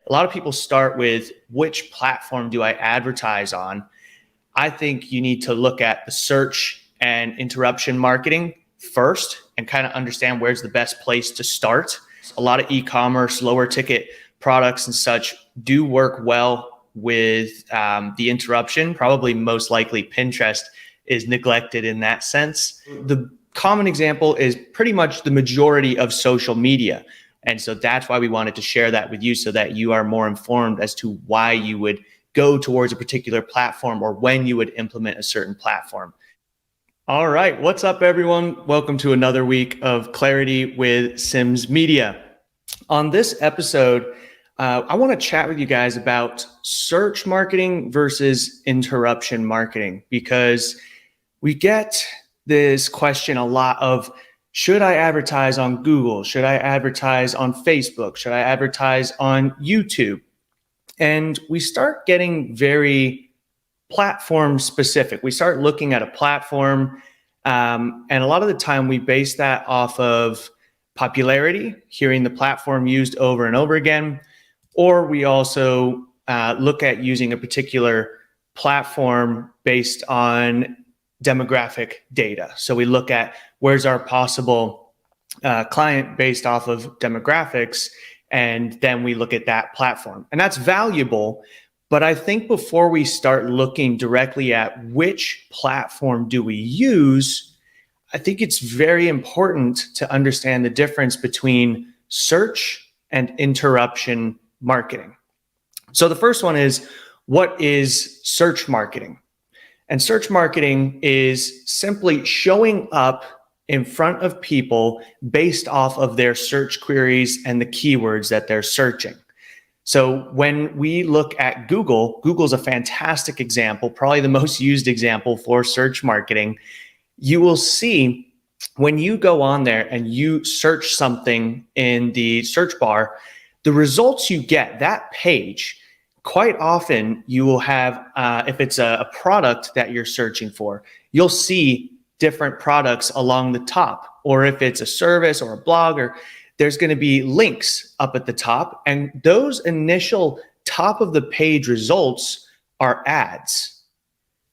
a lot of people start with which platform do I advertise on? I think you need to look at the search and interruption marketing first and kind of understand where's the best place to start. A lot of e-commerce, lower ticket products and such do work well with the interruption. Probably most likely Pinterest is neglected in that sense. The common example is pretty much the majority of social media. And so that's why we wanted to share that with you so that you are more informed as to why you would go towards a particular platform or when you would implement a certain platform. All right, what's up everyone? Welcome to another week of Clarity with Sims Media. On this episode, I want to chat with you guys about search marketing versus interruption marketing, because we get this question a lot of, should I advertise on Google? Should I advertise on Facebook? Should I advertise on YouTube? And we start getting very platform specific. We start looking at a platform, and a lot of the time we base that off of popularity, hearing the platform used over and over again, or we also look at using a particular platform based on demographic data. So we look at where's our possible client based off of demographics, and then we look at that platform. And that's valuable, but I think before we start looking directly at which platform do we use, I think it's very important to understand the difference between search and interruption marketing. So the first one is, what is search marketing? And search marketing is simply showing up in front of people based off of their search queries and the keywords that they're searching. So when we look at Google, Google's a fantastic example, probably the most used example for search marketing. You will see when you go on there and you search something in the search bar, the results you get, that page, quite often you will have, if it's a product that you're searching for, you'll see different products along the top. Or if it's a service or a blog, or there's going to be links up at the top. And those initial top of the page results are ads.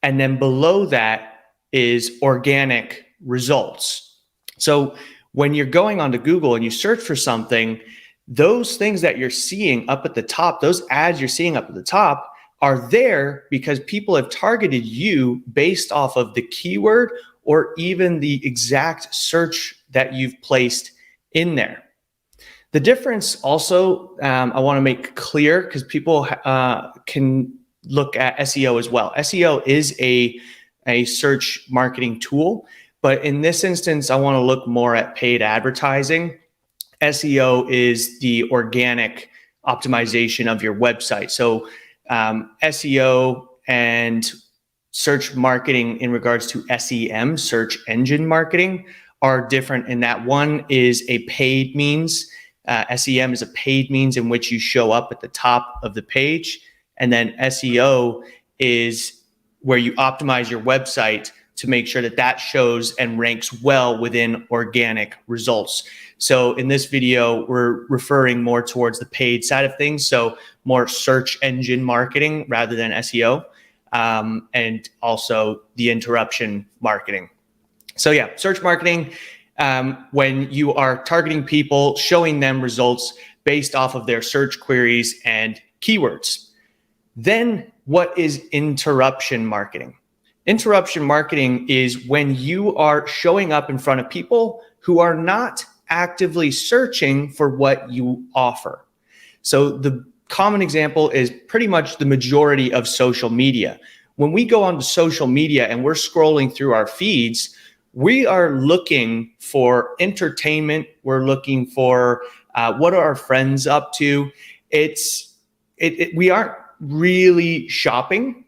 And then below that is organic results. So when you're going onto Google and you search for something, those things that you're seeing up at the top, those ads you're seeing up at the top are there because people have targeted you based off of the keyword or even the exact search that you've placed in there. The difference also, I want to make clear, because people can look at SEO as well. SEO is a search marketing tool, but in this instance, I want to look more at paid advertising. SEO is the organic optimization of your website. So SEO and search marketing in regards to SEM, search engine marketing, are different in that one is a paid means. SEM is a paid means in which you show up at the top of the page. And then SEO is where you optimize your website to make sure that that shows and ranks well within organic results. So in this video, we're referring more towards the paid side of things. So more search engine marketing rather than SEO, and also the interruption marketing. So yeah, search marketing, when you are targeting people, showing them results based off of their search queries and keywords. Then what is interruption marketing? Interruption marketing is when you are showing up in front of people who are not actively searching for what you offer. So the common example is pretty much the majority of social media. When we go onto social media and we're scrolling through our feeds, we are looking for entertainment. We're looking for what are our friends up to. We aren't really shopping.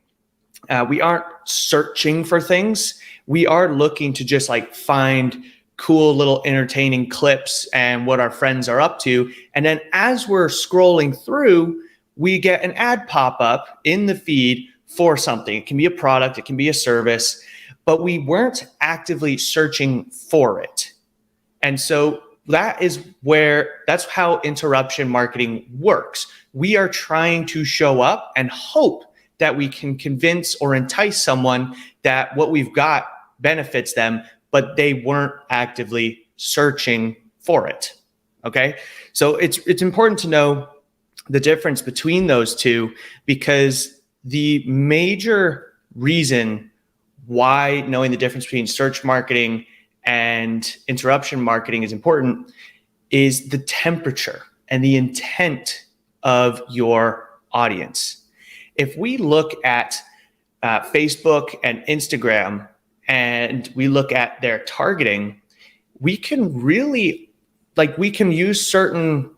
We aren't searching for things. We are looking to just like find cool little entertaining clips and what our friends are up to. And then as we're scrolling through, we get an ad pop up in the feed for something. It can be a product, it can be a service, but we weren't actively searching for it. And so that's how interruption marketing works. we are trying to show up and hope that we can convince or entice someone that what we've got benefits them, but they weren't actively searching for it. Okay. So it's important to know the difference between those two, because the major reason why knowing the difference between search marketing and interruption marketing is important is the temperature and the intent of your audience. If we look at Facebook and Instagram and we look at their targeting, we can really, we can use certain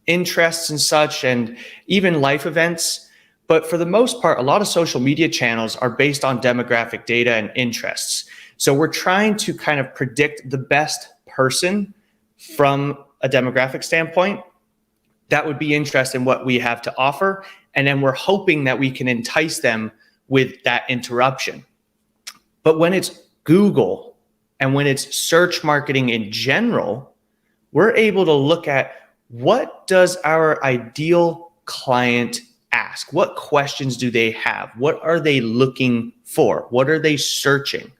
interests and such, and even life events. But for the most part, a lot of social media channels are based on demographic data and interests. So we're trying to kind of predict the best person from a demographic standpoint that would be interested in what we have to offer. And then we're hoping that we can entice them with that interruption. But when it's Google and when it's search marketing in general, we're able to look at what does our ideal client ask? What questions do they have? What are they looking for? What are they searching?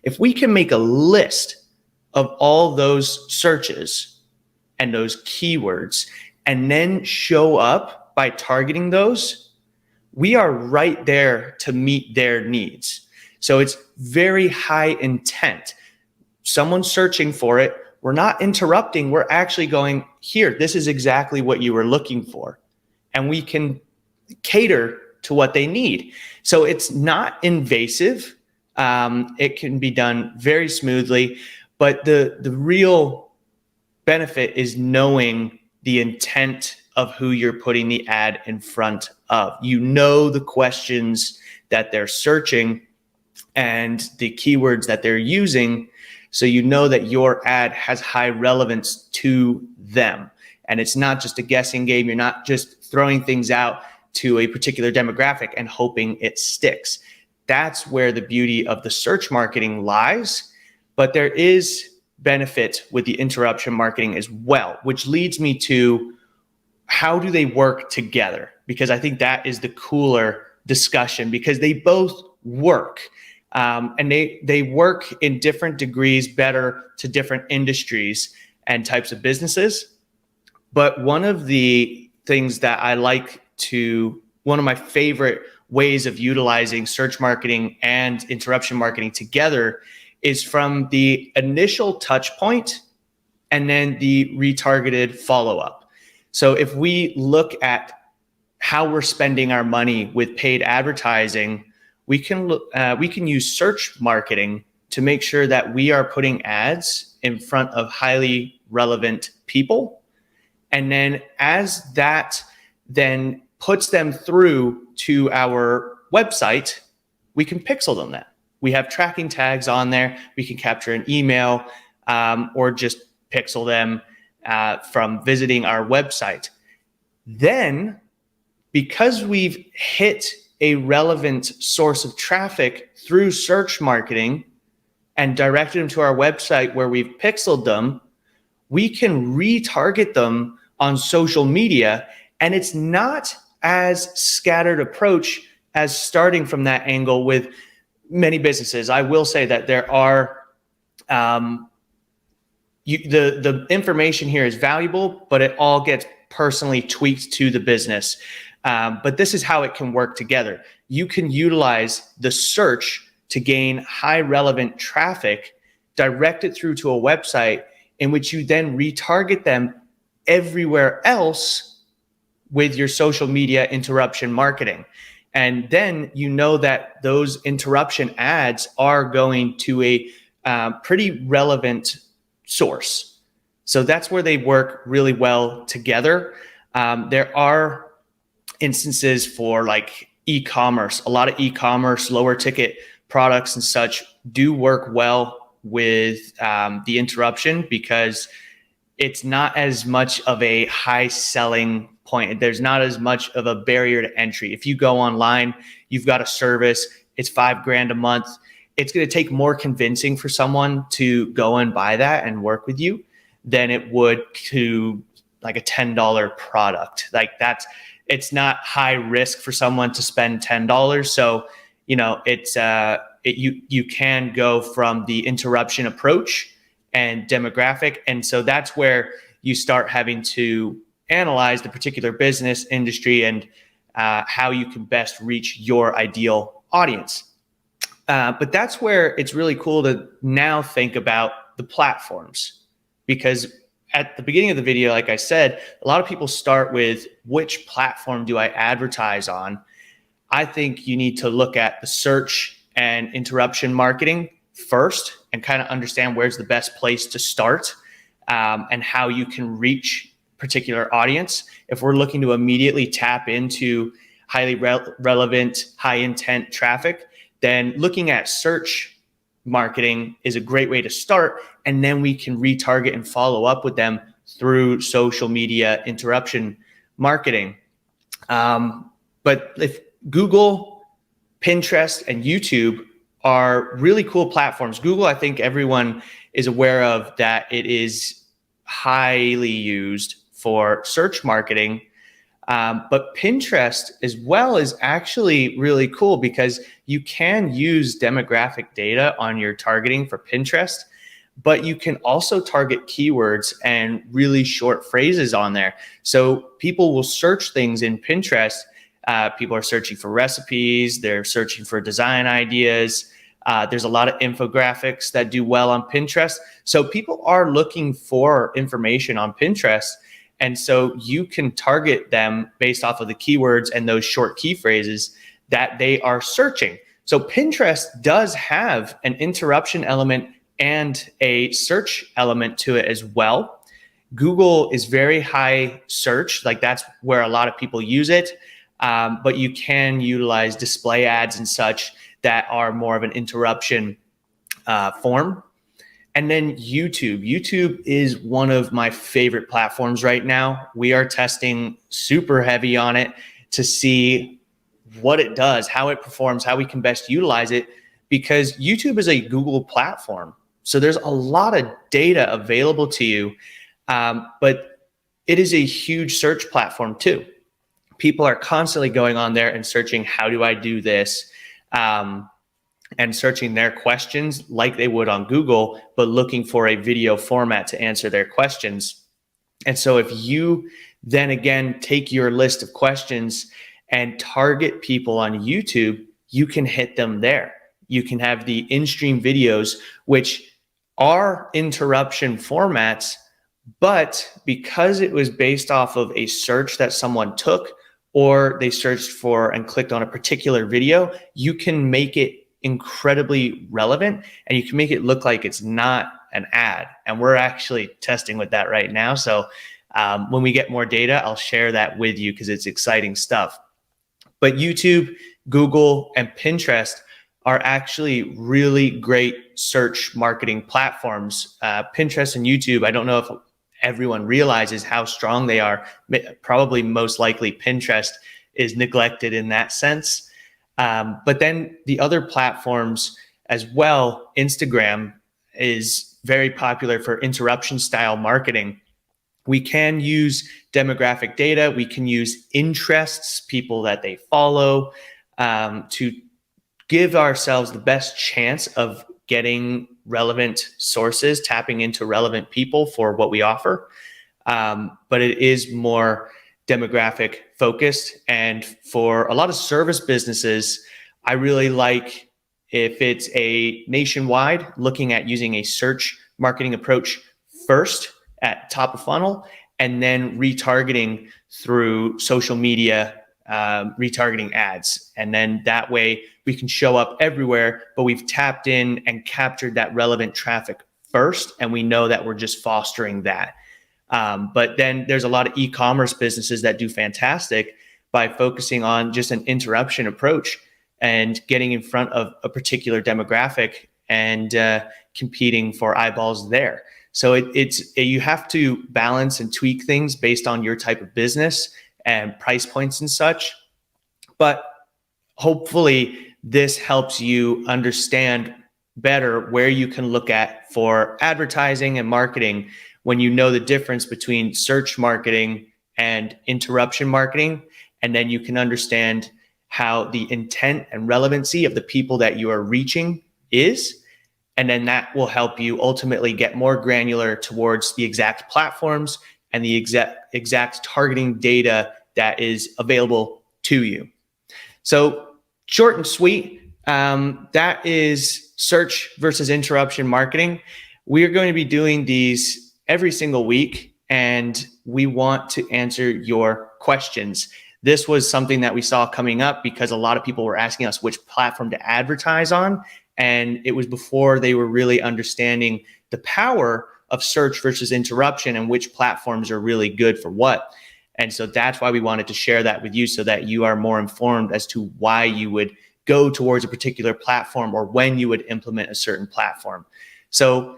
If we can make a list of all those searches and those keywords and then show up by targeting those, we are right there to meet their needs. So it's very high intent. Someone's searching for it. We're not interrupting. We're actually going, here, this is exactly what you were looking for. And we can cater to what they need. So it's not invasive. It can be done very smoothly. But the real benefit is knowing the intent of who you're putting the ad in front of. You know the questions that they're searching and the keywords that they're using, so you know that your ad has high relevance to them. And it's not just a guessing game. You're not just throwing things out to a particular demographic and hoping it sticks. That's where the beauty of the search marketing lies. But there is benefit with the interruption marketing as well, which leads me to how do they work together? Because I think that is the cooler discussion, because they both work. And they work in different degrees better to different industries and types of businesses. But one of the things that one of my favorite ways of utilizing search marketing and interruption marketing together is from the initial touch point and then the retargeted follow-up. So if we look at how we're spending our money with paid advertising, we can use search marketing to make sure that we are putting ads in front of highly relevant people. And then as that then puts them through to our website, we can pixel them that. We have tracking tags on there. We can capture an email or just pixel them from visiting our website. Then, because we've hit a relevant source of traffic through search marketing and directed them to our website where we've pixeled them, we can retarget them on social media. And it's not as scattered approach as starting from that angle with many businesses. I will say that there are, the information here is valuable, but it all gets personally tweaked to the business. But this is how it can work together. You can utilize the search to gain high relevant traffic, direct it through to a website in which you then retarget them everywhere else with your social media interruption marketing. And then you know that those interruption ads are going to a pretty relevant source. So that's where they work really well together. There are instances for like e-commerce. A lot of e-commerce, lower ticket products and such do work well with the interruption, because it's not as much of a high selling point. There's not as much of a barrier to entry. If you go online, you've got a service, it's $5,000 a month. It's going to take more convincing for someone to go and buy that and work with you than it would to like a $10 product. Like it's not high risk for someone to spend $10. So, you can go from the interruption approach and demographic. And so that's where you start having to analyze the particular business industry and how you can best reach your ideal audience. But that's where it's really cool to now think about the platforms, because at the beginning of the video, like I said, a lot of people start with which platform do I advertise on? I think you need to look at the search and interruption marketing first and kind of understand where's the best place to start and how you can reach particular audience. If we're looking to immediately tap into highly relevant, high intent traffic, then looking at search marketing is a great way to start. And then we can retarget and follow up with them through social media interruption marketing. But if Google, Pinterest, and YouTube are really cool platforms. Google, I think everyone is aware of that it is highly used for search marketing. But Pinterest as well is actually really cool because you can use demographic data on your targeting for Pinterest, but you can also target keywords and really short phrases on there. So people will search things in Pinterest. People are searching for recipes. They're searching for design ideas. There's a lot of infographics that do well on Pinterest. So people are looking for information on Pinterest. And so you can target them based off of the keywords and those short key phrases that they are searching. So Pinterest does have an interruption element and a search element to it as well. Google is very high search, like that's where a lot of people use it. But you can utilize display ads and such that are more of an interruption form. And then YouTube. YouTube is one of my favorite platforms right now. We are testing super heavy on it to see what it does, how it performs, how we can best utilize it, because YouTube is a Google platform. So there's a lot of data available to you, but it is a huge search platform too. People are constantly going on there and searching, how do I do this? And searching their questions like they would on Google, but looking for a video format to answer their questions. And so if you then again take your list of questions and target people on YouTube, you can hit them there. You can have the in-stream videos, which are interruption formats, but because it was based off of a search that someone took, or they searched for and clicked on a particular video, you can make it incredibly relevant and you can make it look like it's not an ad. And we're actually testing with that right now. So when we get more data, I'll share that with you because it's exciting stuff. But YouTube, Google, and Pinterest are actually really great search marketing platforms. Pinterest and YouTube, I don't know if everyone realizes how strong they are. Probably most likely Pinterest is neglected in that sense. But then the other platforms as well, Instagram is very popular for interruption style marketing. We can use demographic data. We can use interests, people that they follow, to give ourselves the best chance of getting relevant sources, tapping into relevant people for what we offer. But it is more demographic focused. And for a lot of service businesses, I really like, if it's a nationwide, looking at using a search marketing approach first at top of funnel, and then retargeting through social media, retargeting ads. And then that way we can show up everywhere, but we've tapped in and captured that relevant traffic first. And we know that we're just fostering that. But then there's a lot of e-commerce businesses that do fantastic by focusing on just an interruption approach and getting in front of a particular demographic and competing for eyeballs there. So you have to balance and tweak things based on your type of business and price points and such. But hopefully this helps you understand better where you can look at for advertising and marketing when you know the difference between search marketing and interruption marketing, and then you can understand how the intent and relevancy of the people that you are reaching is. And then that will help you ultimately get more granular towards the exact platforms and the exact targeting data that is available to you. So short and sweet, that is search versus interruption marketing. We are going to be doing these every single week, and we want to answer your questions. This was something that we saw coming up because a lot of people were asking us which platform to advertise on. And it was before they were really understanding the power of search versus interruption and which platforms are really good for what. And so that's why we wanted to share that with you, so that you are more informed as to why you would go towards a particular platform or when you would implement a certain platform. So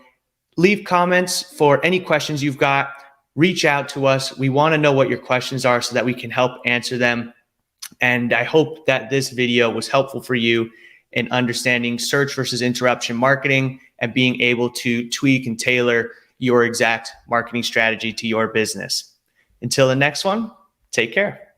leave comments for any questions you've got. Reach out to us. We want to know what your questions are so that we can help answer them. And I hope that this video was helpful for you in understanding search versus interruption marketing and being able to tweak and tailor your exact marketing strategy to your business. Until the next one, take care.